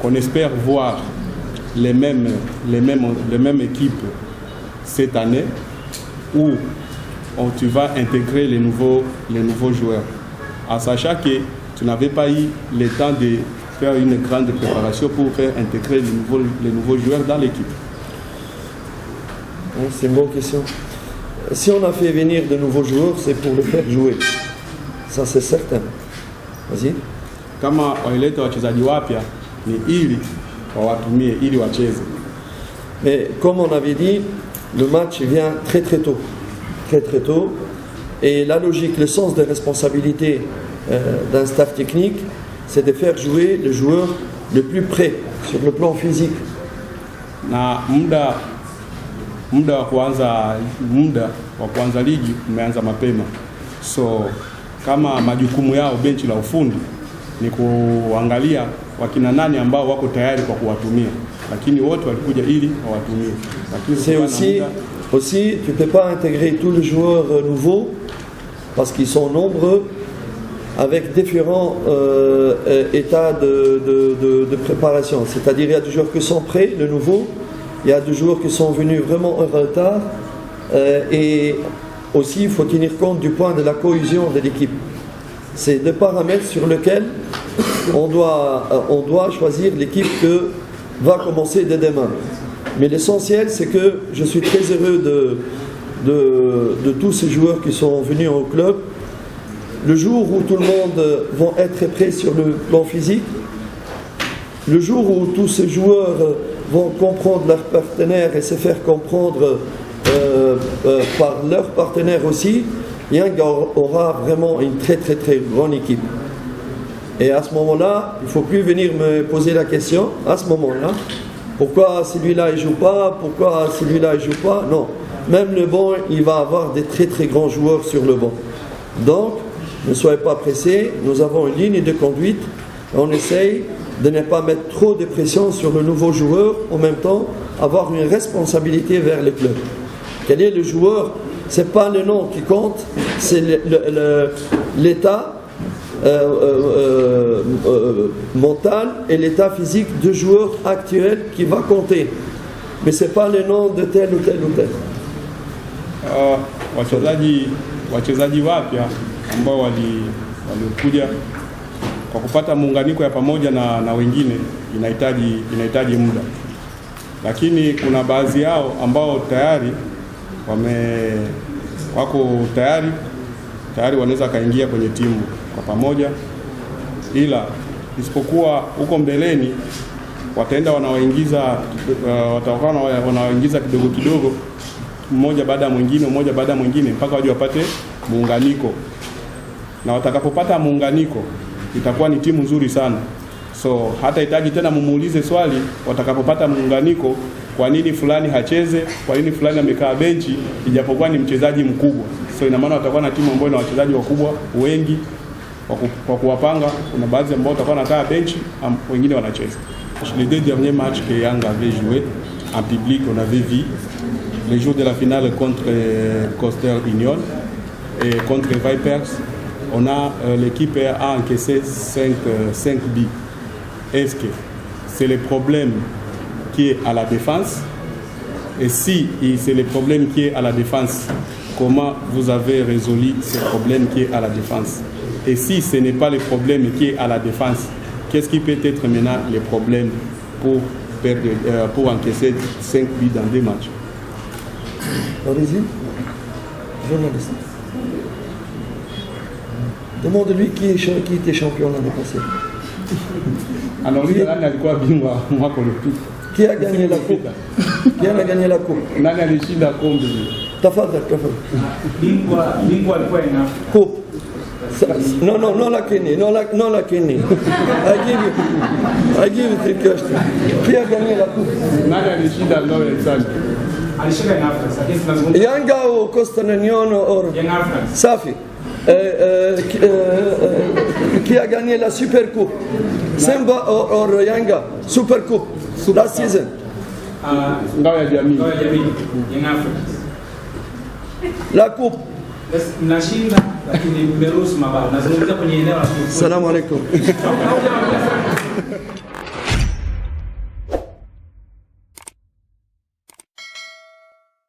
qu'on espère voir les mêmes équipes cette année, où tu vas intégrer les nouveaux joueurs, en sachant que tu n'avais pas eu le temps de faire une grande préparation pour faire intégrer les nouveaux joueurs dans l'équipe. C'est une bonne question. Si on a fait venir de nouveaux joueurs, c'est pour le faire jouer. Ça, c'est certain. Vas-y. Kama waileta wachezaji wapya ni ili wawatumie ili wacheze. Mais comme on avait dit, le match vient très très tôt. Très très tôt. Et la logique, le sens de responsabilité d'un staff technique, c'est de faire jouer le joueur le plus près sur le plan physique. Na muda wa kuanza ligi umeanza mapema. So kama majukumu yao benchi la ufundi ni kuangalia wakina nani ambao wako tayari kwa kuwatumia, lakini wote walikuja ili wawatumie. C'est aussi tu peux pas intégrer tous les joueurs nouveaux parce qu'ils sont nombreux avec différents états de préparation. C'est-à-dire il y a des joueurs qui sont prêts, le nouveau, il y a des joueurs qui sont venus vraiment en retard et aussi il faut tenir compte du point de la cohésion de l'équipe. C'est deux paramètres sur lesquels on doit choisir l'équipe que va commencer dès demain. Mais l'essentiel, c'est que je suis très heureux de tous ces joueurs qui sont venus au club. Le jour où tout le monde va être prêt sur le plan physique, le jour où tous ces joueurs vont comprendre leurs partenaires et se faire comprendre par leurs partenaires aussi, Yanga aura vraiment une très très très grande équipe. Et à ce moment-là, il ne faut plus venir me poser la question, à ce moment-là, pourquoi celui-là il joue pas, pourquoi celui-là il joue pas. Non, même le banc, il va avoir des très très grands joueurs sur le banc. Donc, ne soyez pas pressés, nous avons une ligne de conduite, on essaye de ne pas mettre trop de pression sur le nouveau joueur, en même temps avoir une responsabilité vers le club. Quel est le joueur? Ce n'est pas le nom qui compte, c'est l'état mental et l'état physique du joueur actuel qui va compter. Mais ce n'est pas le nom de tel ou tel ou tel. Wachezaji wapya ambao walikuja kwa kupata muunganiko ya pamoja na wengine inahitaji muda, lakini kuna baadhi yao ambao tayari wako tayari wanaweza kaingia kwenye timu kwa pamoja, ila isipokuwa huko mbeleni wataenda wanawaingiza kidogo kidogo, mmoja baada ya mwingine mpaka waje wapate muunganiko, na watakapopata muunganiko itakuwa ni timu nzuri sana. So hata hitaji tena mumuulize swali watakapopata muunganiko, kwa nini fulani hacheze, kwa nini fulani amekaa benchi ijapokuwa ni mchezaji mkubwa. So ina maana watakuwa na timu ambayo ina wachezaji wakubwa wengi kwa kuwapanga. Kuna baadhi ambao watakuwa nakaa benchi, wengine wanacheza. Les deux derniers matchs que Young avait joué en public, on avait vu les jours de la finale contre Coastal Union et contre Vipers. L'équipe a encaissé 5 buts. Est-ce que c'est le problème qui est à la défense? Et si c'est le problème qui est à la défense, comment vous avez résolu ce problème qui est à la défense? Et si ce n'est pas le problème qui est à la défense, qu'est-ce qui peut être maintenant le problème pour encaisser 5 buts dans 2 matchs? Allez-y, journaliste. Demande-lui qui était champion l'année passée. Alors lui, alikuwa bingwa mwaka uliopita. Qui a gagné la coupe? Qui a gagné la coupe? Nani alishinda kombe? Tafadhali. Bingwa alikuwa ina coupe. Non la Kenya. I give you 3 questions. Qui a gagné la coupe? Nani alishinda Lawrence Sand? Alishinda in Africa. Yanga ou Coastal Union or Young Africa. Safi. Qui a gagné la Super Coupe? Simba or Yanga? Super Coupe. Last season. Ngao ya jamii. Young Africa. La coupe. Mnashinda lakini mmeruhusu mabao. Nazungumzia kwenye eneo la Salamu alaikum.